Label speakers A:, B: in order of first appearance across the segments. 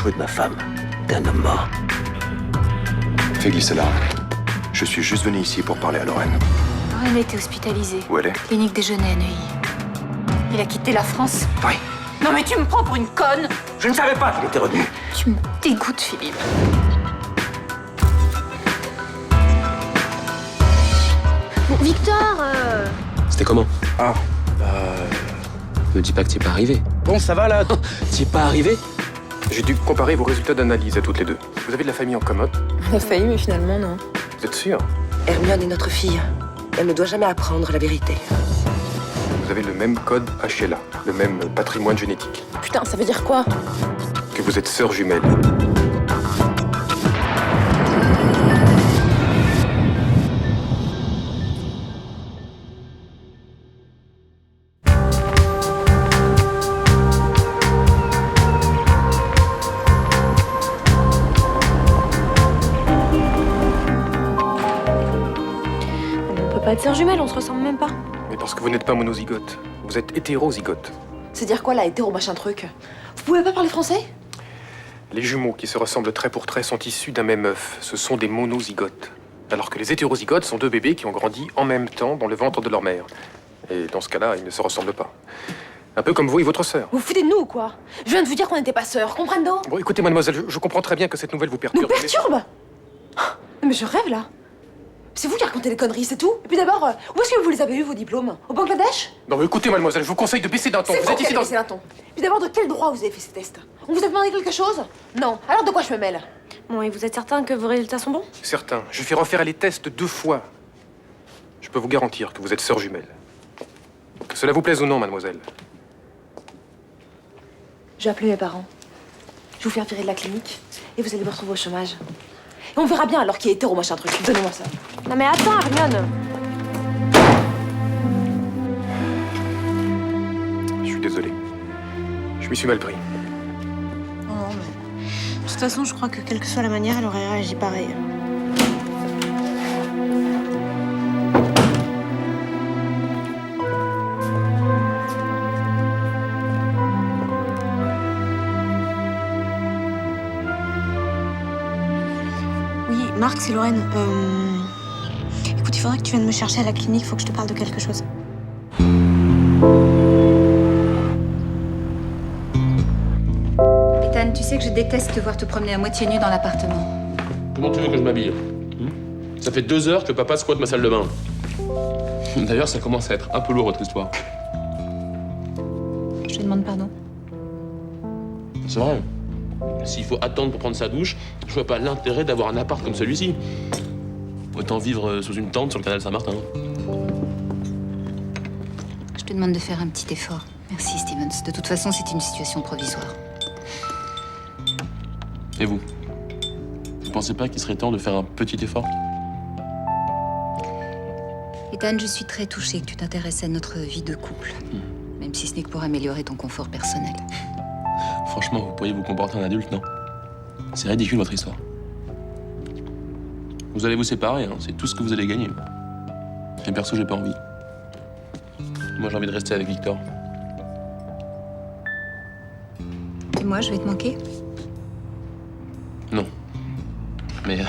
A: cheveux de ma femme, d'un homme mort.
B: Fais glisser l'arme. Je suis juste venu ici pour parler à Lorraine.
C: Lorraine était hospitalisée.
B: Où elle est?
C: Clinique Déjeuner à Neuilly. Il a quitté la France.
A: Oui.
C: Non mais tu me prends pour une conne!
A: Je ne savais pas qu'il était revenu.
C: Tu me dégoûtes, Philippe.
D: Bon, Victor,
E: C'était comment?
A: Ah,
E: Me dis pas que t'y es pas arrivé.
A: bon, ça va là?
E: T'y es pas arrivé?
F: J'ai dû comparer vos résultats d'analyse à toutes les deux. Vous avez de la famille en commote?
G: On a failli, mais finalement, non.
F: Vous êtes sûr?
H: Hermione est notre fille. Elle ne doit jamais apprendre la vérité.
F: Vous avez le même code HLA, le même patrimoine génétique.
G: Putain, ça veut dire quoi?
F: Que vous êtes sœurs jumelles.
G: On peut pas être sœurs jumelles, on se ressemble même pas.
F: Mais parce que vous n'êtes pas monozygote. Vous êtes hétérozygote.
G: C'est dire quoi, là, hétéro machin truc? Vous pouvez pas parler français?
F: Les jumeaux qui se ressemblent trait pour trait sont issus d'un même œuf. Ce sont des monozygotes. Alors que les hétérozygotes sont deux bébés qui ont grandi en même temps dans le ventre de leur mère. Et dans ce cas-là, ils ne se ressemblent pas. Un peu comme vous et votre sœur.
G: Vous vous foutez de nous ou quoi? Je viens de vous dire qu'on n'était pas sœurs, comprendo?
F: Bon, écoutez, mademoiselle, je comprends très bien que cette nouvelle vous perturbe.
G: Nous perturbe? Mais je rêve, là. C'est vous qui racontez les conneries, c'est tout? Et puis d'abord, où est-ce que vous les avez eu, vos diplômes? Au Bangladesh?
F: Non, mais écoutez, mademoiselle, je vous conseille de baisser d'un ton.
G: C'est
F: Vous
G: vous
F: êtes
G: qui
F: ici
G: avez
F: dans...
G: baissé d'un ton. Puis d'abord, de quel droit vous avez fait ces tests? On vous a demandé quelque chose? Non. Alors de quoi je me mêle? Bon, et vous êtes certain que vos résultats sont bons?
F: Certain. Je fais refaire les tests 2 fois. Je peux vous garantir que vous êtes sœurs jumelles. Que cela vous plaise ou non, mademoiselle.
G: Je vais appeler mes parents. Je vais vous faire virer de la clinique et vous allez vous retrouver au chômage. Et on verra bien alors qui est hétéro machin truc. Donnez-moi ça. Non mais attends, Hermione.
F: Je suis désolé. Je m'y suis mal pris.
D: non, mais... De toute façon, je crois que quelle que soit la manière, elle aurait réagi pareil. Oui, Marc, c'est Lorraine. Écoute, il faudrait que tu viennes me chercher à la clinique, faut que je te parle de quelque chose.
C: Ethan, tu sais que je déteste te voir te promener à moitié nu dans l'appartement.
E: Comment tu veux que je m'habille? Ça fait 2 heures que papa squatte ma salle de bain. D'ailleurs, ça commence à être un peu lourd, votre histoire.
C: Je te demande pardon.
E: C'est vrai. S'il faut attendre pour prendre sa douche, je vois pas l'intérêt d'avoir un appart comme celui-ci. Autant vivre sous une tente sur le canal Saint-Martin.
C: Je te demande de faire un petit effort. Merci, Stevens. De toute façon, c'est une situation provisoire.
E: Et vous? Vous pensez pas qu'il serait temps de faire un petit effort?
C: Ethan, je suis très touchée que tu t'intéresses à notre vie de couple. Même si ce n'est que pour améliorer ton confort personnel.
E: Franchement, vous pourriez vous comporter en adulte, non? C'est ridicule, votre histoire. Vous allez vous séparer, hein, c'est tout ce que vous allez gagner. Et perso, j'ai pas envie. Moi, j'ai envie de rester avec Victor.
C: Et moi, je vais te manquer?
E: Non. Mais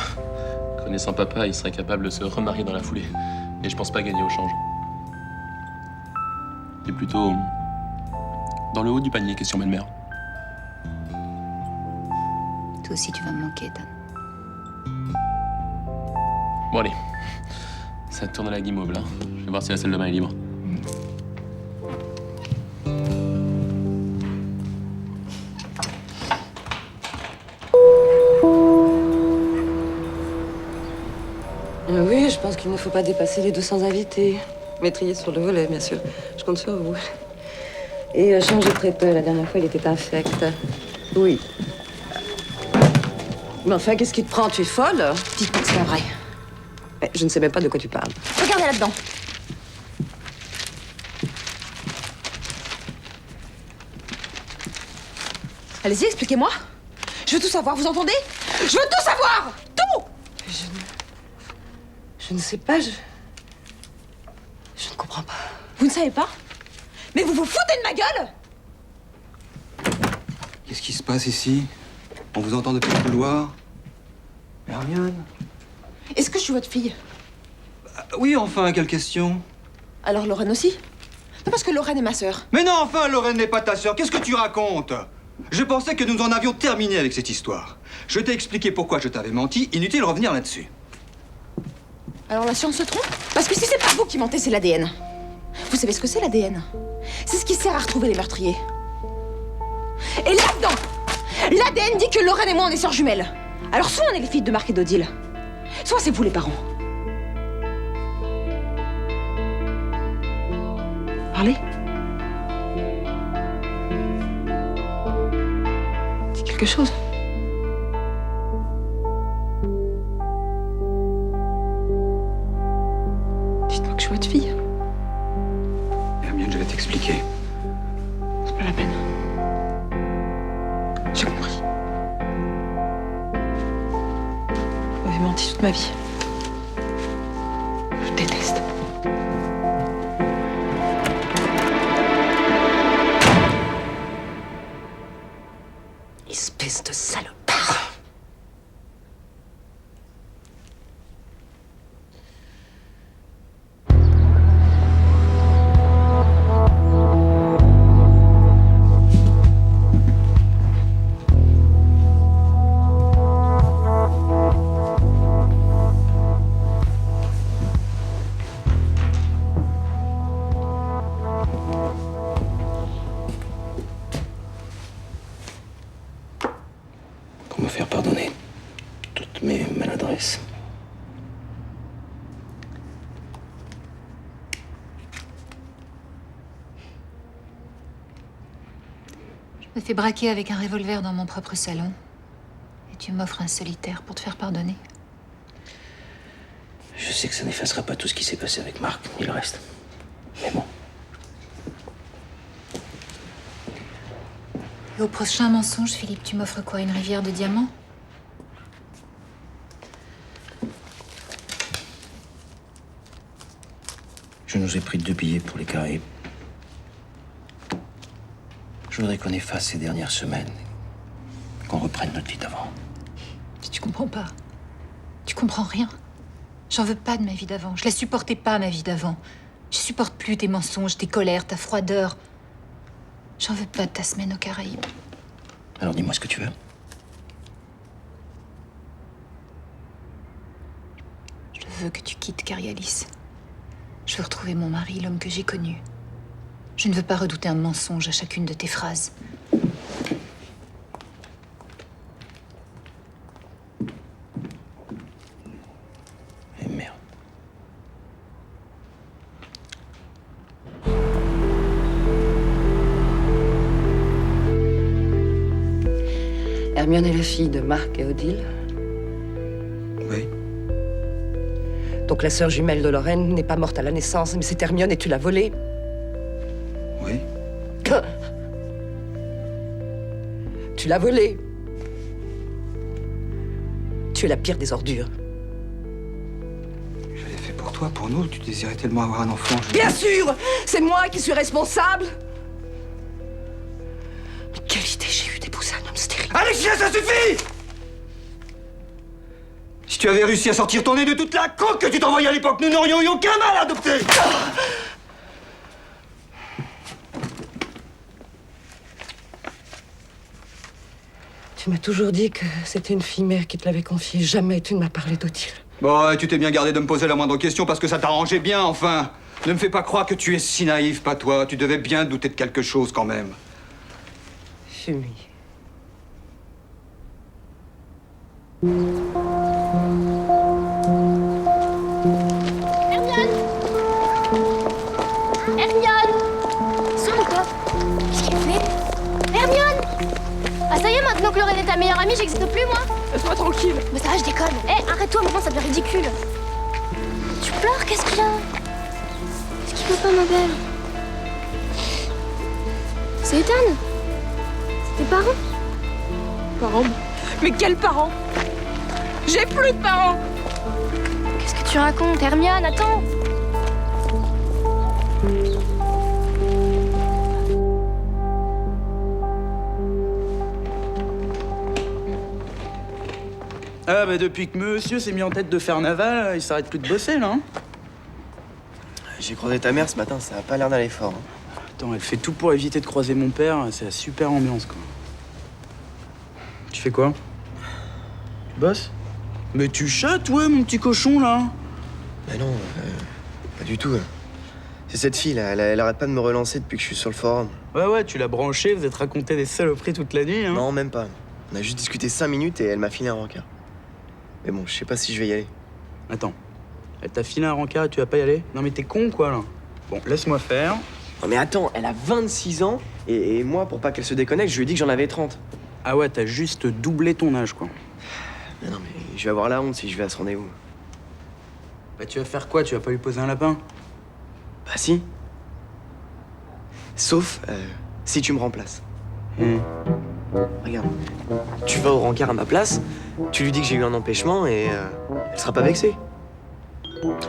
E: connaissant papa, il serait capable de se remarier dans la foulée. Et je pense pas gagner au change. Et plutôt dans le haut du panier, question belle-mère.
C: Toi aussi, tu vas me manquer, Ethan.
E: Bon, allez. Ça tourne à la guimauve, là. Je vais voir si la salle de bain est libre.
H: Oui, je pense qu'il ne faut pas dépasser les 200 invités. Métrier sur le volet, bien sûr. Je compte sur vous. Et changez très peu. La dernière fois, il était infect. Oui. Mais enfin, qu'est-ce qui te prend? Tu es folle?
C: Dites-moi que c'est pas vrai.
H: Mais je ne sais même pas de quoi tu parles.
G: Regardez là-dedans. Allez-y, expliquez-moi. Je veux tout savoir, vous entendez? Je veux tout savoir! Tout!
H: Je ne sais pas, je ne comprends pas.
G: Vous ne savez pas? Mais vous vous foutez de ma gueule?
A: Qu'est-ce qui se passe ici?
I: On vous entend depuis le couloir. Hermione?
G: Est-ce que je suis votre fille?
I: Oui, enfin, quelle question?
G: Alors Lorraine aussi? Non, parce que Lorraine est ma sœur.
I: Mais non, enfin, Lorraine n'est pas ta sœur. Qu'est-ce que tu racontes? Je pensais que nous en avions terminé avec cette histoire. Je t'ai expliqué pourquoi je t'avais menti. Inutile de revenir là-dessus.
G: Alors la science se trompe? Parce que si c'est pas vous qui mentez, c'est l'ADN. Vous savez ce que c'est l'ADN? C'est ce qui sert à retrouver les meurtriers. Et là-dedans, l'ADN dit que Lorraine et moi, on est sœurs jumelles. Alors soit on est les filles de Marc et d'Odile, soit c'est vous les parents. Parlez. C'est quelque chose. Dites-moi que je suis votre fille.
I: Hermione, je vais t'expliquer.
G: C'est pas la peine. J'ai compris. Vous m'avez menti toute ma vie. Je déteste.
C: Espèce de salopard.
A: Pour me faire pardonner toutes mes maladresses.
C: Je me fais braquer avec un revolver dans mon propre salon. Et tu m'offres un solitaire pour te faire pardonner.
A: Je sais que ça n'effacera pas tout ce qui s'est passé avec Marc, ni le reste. Mais bon.
C: Et au prochain mensonge, Philippe, tu m'offres quoi? Une rivière de diamants?
A: Je nous ai pris 2 billets pour les Caraïbes. Je voudrais qu'on efface ces dernières semaines. Qu'on reprenne notre vie d'avant.
C: Tu comprends pas. Tu comprends rien. J'en veux pas de ma vie d'avant. Je la supportais pas, ma vie d'avant. Je supporte plus tes mensonges, tes colères, ta froideur. J'en veux pas de ta semaine aux Caraïbes.
A: Alors dis-moi ce que tu veux.
C: Je veux que tu quittes Carialis. Je veux retrouver mon mari, l'homme que j'ai connu. Je ne veux pas redouter un mensonge à chacune de tes phrases.
A: Eh merde.
H: Hermione est la fille de Marc et Odile.
I: Oui.
H: Donc la sœur jumelle de Lorraine n'est pas morte à la naissance, mais c'est Hermione et tu l'as volée.
I: Oui.
H: Tu l'as volée. Tu es la pire des ordures.
I: Je l'ai fait pour toi, pour nous. Tu désirais tellement avoir un enfant.
H: Bien sûr, c'est moi qui suis responsable. Mais quelle idée j'ai eue d'épouser un homme stérile.
I: Alexia, ça suffit! Si tu avais réussi à sortir ton nez de toute la coque que tu t'envoyais à l'époque, nous n'aurions eu aucun mal à adopter!
H: Tu m'as toujours dit que c'était une fille mère qui te l'avait confiée. Jamais tu ne m'as parlé d'Odile.
I: Bon, tu t'es bien gardé de me poser la moindre question parce que ça t'arrangeait bien, enfin. Ne me fais pas croire que tu es si naïf, pas toi. Tu devais bien douter de quelque chose quand même.
H: Fumier.
J: Hermione! Sonne ou quoi? Qu'est-ce qu'il fait? Hermione! Ah ça y est, maintenant que Lorraine est ta meilleure amie, j'existe plus moi?
G: Laisse-moi tranquille.
J: Mais ça va, je déconne. Eh, arrête-toi, maintenant ça devient ridicule. Tu pleures, qu'est-ce qu'il y a? Qu'est-ce qu'il veut pas, ma belle? C'est Ethan? C'est tes parents?
G: Parents? Mais quels parents? J'ai plus de parents!
J: Qu'est-ce que tu racontes? Hermione, attends!
K: bah depuis que monsieur s'est mis en tête de faire naval, il s'arrête plus de bosser, là. Hein.
L: J'ai croisé ta mère ce matin, ça a pas l'air d'aller fort. Hein.
K: Attends, elle fait tout pour éviter de croiser mon père, c'est la super ambiance, quoi. Tu fais quoi? Tu bosses? Mais tu chattes, ouais, mon petit cochon, là.
L: Bah non, pas du tout. C'est cette fille, là, elle arrête pas de me relancer depuis que je suis sur le forum.
K: Ouais, tu l'as branchée, vous êtes raconté des saloperies toute la nuit, hein.
L: Non, même pas. On a juste discuté 5 minutes et elle m'a filé un rencard. Mais bon, je sais pas si je vais y aller.
K: Attends, elle t'a filé un rencard et tu vas pas y aller? Non mais t'es con, quoi, là. Bon, laisse-moi faire.
L: Non mais attends, elle a 26 ans et moi, pour pas qu'elle se déconnecte, je lui ai dit que j'en avais 30.
K: Ah ouais, t'as juste doublé ton âge, quoi.
L: Mais non, mais je vais avoir la honte si je vais à ce rendez-vous.
K: Bah tu vas faire quoi? Tu vas pas lui poser un lapin?
L: Bah si. Sauf si tu me remplaces. Regarde, tu vas au rencard à ma place, tu lui dis que j'ai eu un empêchement et elle sera pas vexée.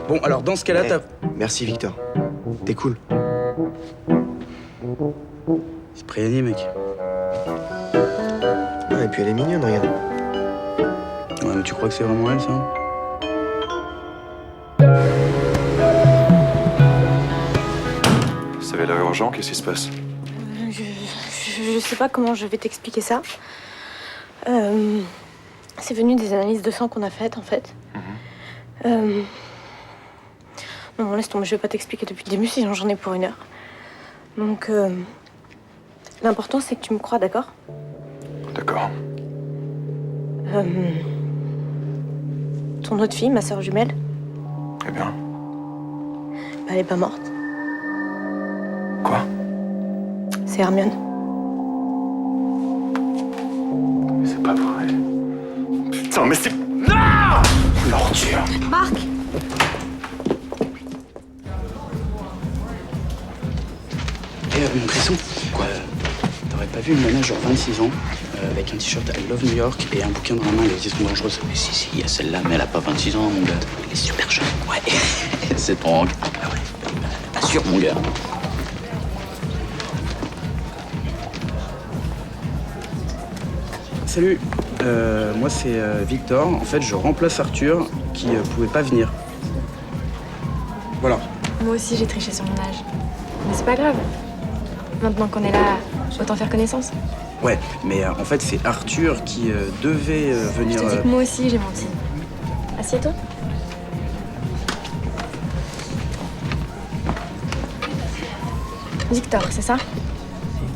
K: Bon, alors dans ce cas-là, t'as...
L: Merci Victor, t'es cool.
K: C'est Priani, mec.
L: Ouais, et puis elle est mignonne, regarde.
K: Ouais, mais tu crois que c'est vraiment elle, ça?
B: Ça avait l'air urgent, qu'est-ce qui se passe?
D: Je sais pas comment je vais t'expliquer ça. C'est venu des analyses de sang qu'on a faites, en fait. Non, laisse tomber, je vais pas t'expliquer depuis le début, sinon j'en ai pour 1 heure. Donc, l'important, c'est que tu me crois, d'accord?
B: D'accord.
D: Ton autre fille, ma sœur jumelle,
B: Eh bien,
D: elle est pas morte.
B: quoi?
D: C'est Hermione.
B: Mais c'est pas vrai. Putain, mais c'est... Non! L'ordure.
D: Marc!
K: Mon Cresson, quoi? T'aurais pas vu une nana genre 26 ans, avec un t-shirt I Love New York et un bouquin dans la main, les idées sont dangereuses?
A: Mais si, il y a celle-là, mais elle a pas 26 ans, mon gars. Elle est super jeune. Ouais, c'est ton regard. Ah ouais, assure, mon gars.
K: Salut, moi c'est Victor. En fait, je remplace Arthur qui pouvait pas venir. Voilà.
M: Moi aussi, j'ai triché sur mon âge. Mais c'est pas grave. Maintenant qu'on est là, autant faire connaissance.
K: Ouais, mais en fait, c'est Arthur qui devait venir...
M: Je te dis que moi aussi, j'ai menti. Assieds-toi. Victor, c'est ça?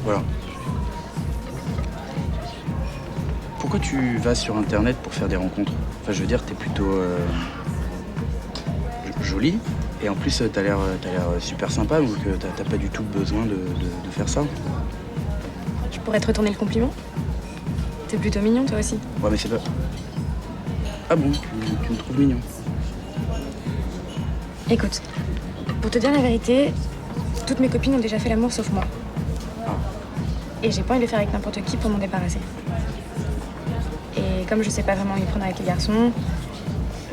K: Voilà. Pourquoi tu vas sur Internet pour faire des rencontres? Enfin, je veux dire, t'es plutôt... jolie. Et en plus, t'as l'air super sympa, donc t'as pas du tout besoin de faire ça.
M: Je pourrais te retourner le compliment? T'es plutôt mignon, toi aussi.
K: Ouais, mais c'est pas... Ah bon, tu me trouves mignon?
M: Écoute, pour te dire la vérité, toutes mes copines ont déjà fait l'amour sauf moi. Et j'ai pas envie de le faire avec n'importe qui pour m'en débarrasser. Et comme je sais pas vraiment m'y prendre avec les garçons,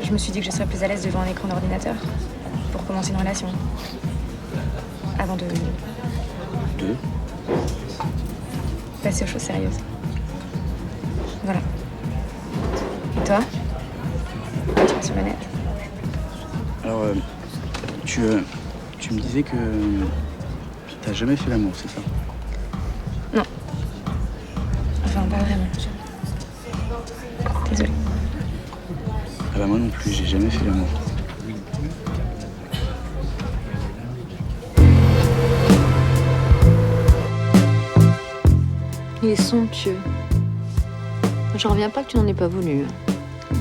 M: je me suis dit que je serais plus à l'aise devant un écran d'ordinateur pour commencer une relation. Avant de passer aux choses sérieuses. Voilà. Et toi? Tu vas sur le net?
K: Alors, tu me disais que t'as jamais fait l'amour, c'est ça?
M: Non. Enfin, pas vraiment. Désolée.
K: Ah bah moi non plus, j'ai jamais fait l'amour.
H: Il est somptueux. J'en reviens pas que tu n'en aies pas voulu.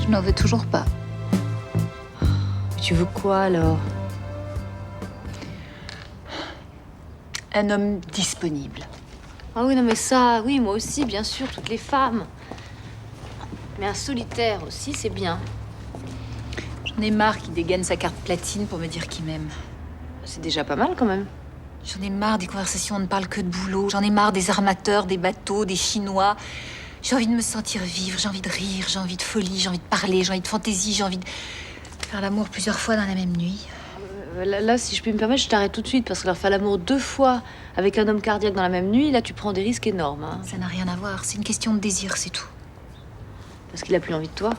C: Je n'en veux toujours pas.
H: Tu veux quoi alors?
C: Un homme disponible.
H: Ah oui, non mais ça, oui, moi aussi, bien sûr, toutes les femmes. Mais un solitaire aussi, c'est bien.
C: J'en ai marre qu'il dégaine sa carte platine pour me dire qu'il m'aime.
H: C'est déjà pas mal quand même.
C: J'en ai marre des conversations où on ne parle que de boulot. J'en ai marre des armateurs, des bateaux, des Chinois. J'ai envie de me sentir vivre, j'ai envie de rire, j'ai envie de folie, j'ai envie de parler, j'ai envie de fantaisie, j'ai envie de faire l'amour plusieurs fois dans la même nuit.
H: Là, si je puis me permettre, je t'arrête tout de suite parce que leur faire l'amour 2 fois avec un homme cardiaque dans la même nuit, là, tu prends des risques énormes. Hein.
C: Ça n'a rien à voir, c'est une question de désir, c'est tout.
H: Parce qu'il a plus envie de toi.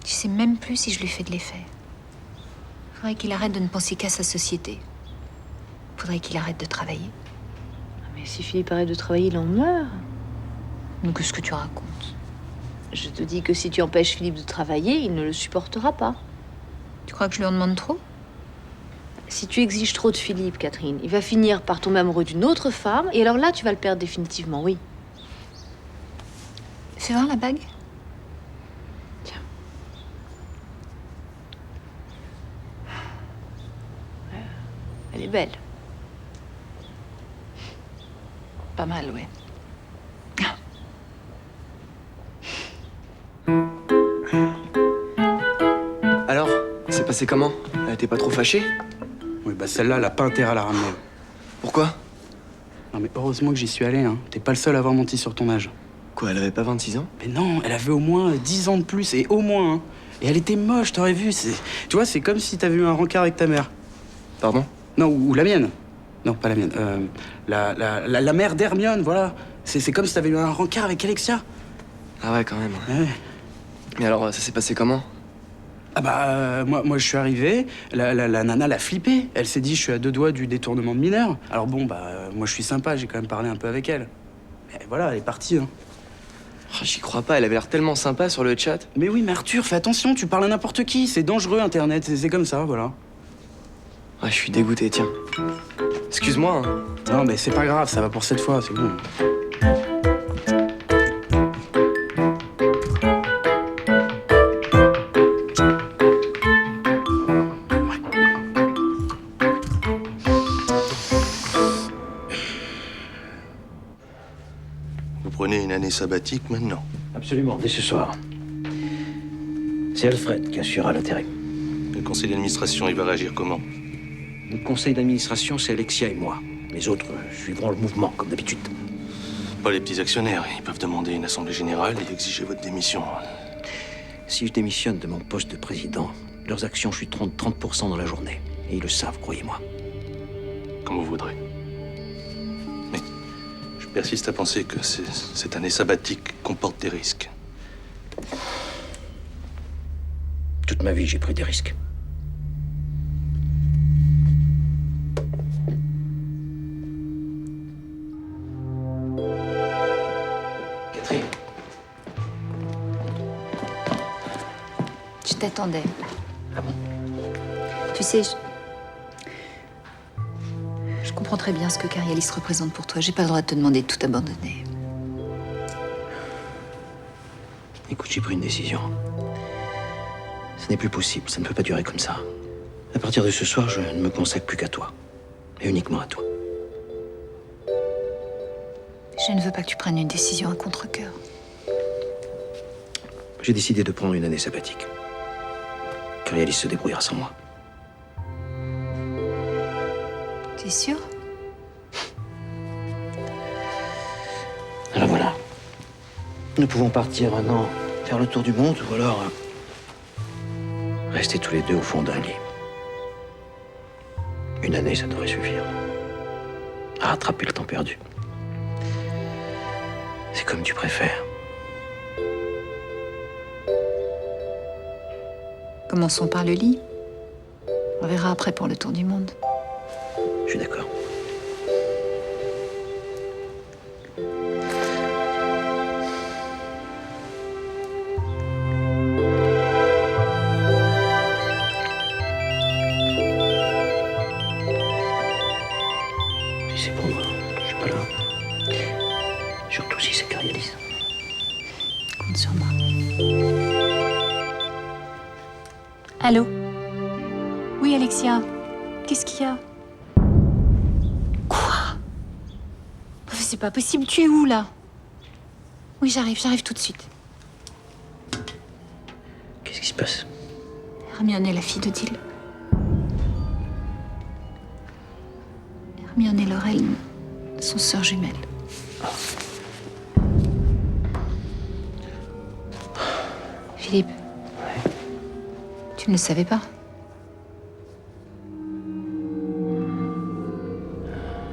C: Je sais même plus si je lui fais de l'effet. Faudrait qu'il arrête de ne penser qu'à sa société. Faudrait qu'il arrête de travailler.
N: Mais si Philippe arrête de travailler, il en meurt.
C: Donc qu'est-ce que tu racontes?
N: Je te dis que si tu empêches Philippe de travailler, il ne le supportera pas.
C: Tu crois que je lui en demande trop?
N: Si tu exiges trop de Philippe, Catherine, il va finir par tomber amoureux d'une autre femme, et alors là, tu vas le perdre définitivement, oui.
C: Fais voir la bague.
N: Tiens. Elle est belle.
C: Pas mal, ouais.
L: Alors, c'est passé comment? T'es pas trop fâché?
K: Oui, bah celle-là, elle a pas intérêt à la ramener.
L: Pourquoi?
K: Non mais heureusement que j'y suis allé, hein. T'es pas le seul à avoir menti sur ton âge.
L: Quoi, elle avait pas 26 ans?
K: Mais non, elle avait au moins 10 ans de plus, et au moins, hein. Et elle était moche, t'aurais vu. Tu vois, c'est comme si t'avais eu un rencard avec ta mère.
L: Pardon?
K: Non, ou la mienne. Non, pas la mienne. La mère d'Hermione, voilà. C'est comme si t'avais eu un rencard avec Alexia.
L: Ah ouais, quand même.
K: Ouais.
L: Mais alors, ça s'est passé comment?
K: Ah bah, moi je suis arrivé, la nana l'a flippé. Elle s'est dit, je suis à 2 doigts du détournement de mineur. Alors bon, bah, moi je suis sympa, j'ai quand même parlé un peu avec elle. Mais voilà, elle est partie, hein.
L: Oh, j'y crois pas, elle avait l'air tellement sympa sur le chat.
K: Mais oui, mais Arthur, fais attention, tu parles à n'importe qui. C'est dangereux, Internet, c'est comme ça, voilà.
L: Ah, je suis dégoûté, tiens. Excuse-moi, hein.
K: Non, mais c'est pas grave, ça va pour cette fois, c'est bon.
O: Vous prenez une année sabbatique maintenant?
P: Absolument, dès ce soir. C'est Alfred qui assurera l'intérim.
O: Le conseil d'administration, il va réagir comment?
P: Le conseil d'administration, c'est Alexia et moi. Les autres suivront le mouvement, comme d'habitude.
O: Pas les petits actionnaires. Ils peuvent demander une assemblée générale et exiger votre démission.
P: Si je démissionne de mon poste de président, leurs actions chuteront de 30% dans la journée. Et ils le savent, croyez-moi.
O: Comme vous voudrez. Mais je persiste à penser que cette année sabbatique comporte des risques.
P: Toute ma vie, j'ai pris des risques. Catherine.
C: Je t'attendais.
P: Ah bon?
C: Tu sais, je comprends très bien ce que Carialis représente pour toi. J'ai pas le droit de te demander de tout abandonner.
P: Écoute, j'ai pris une décision. Ce n'est plus possible, ça ne peut pas durer comme ça. À partir de ce soir, je ne me consacre plus qu'à toi. Et uniquement à toi.
C: Je ne veux pas que tu prennes une décision à contre-cœur.
P: J'ai décidé de prendre une année sabbatique. Carialis se débrouillera sans moi.
C: T'es sûr?
P: Alors voilà. Nous pouvons partir un an faire le tour du monde, ou alors rester tous les deux au fond d'un lit. Une année, ça devrait suffire. À rattraper le temps perdu. C'est comme tu préfères.
C: Commençons par le lit. On verra après pour le tour du monde.
P: Je suis d'accord. Si c'est pour moi, je suis pas là. Surtout si c'est Carialis.
C: Compte sur moi. Allô? Oui, Alexia. Qu'est-ce qu'il y a? Quoi? C'est pas possible. Tu es où, là? Oui, j'arrive tout de suite.
P: Qu'est-ce qui se passe?
C: Hermione est la fille d'Odile. Hermione et Laurel sont sœurs jumelles. Philippe. Tu ne le savais pas?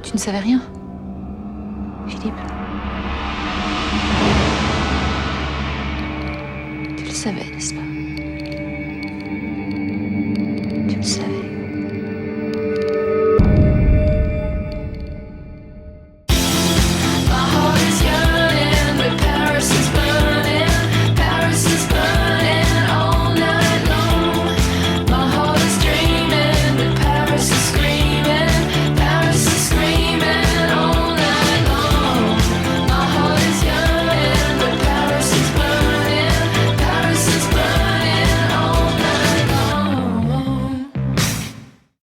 C: Tu ne savais rien? Philippe? Tu le savais, n'est-ce pas?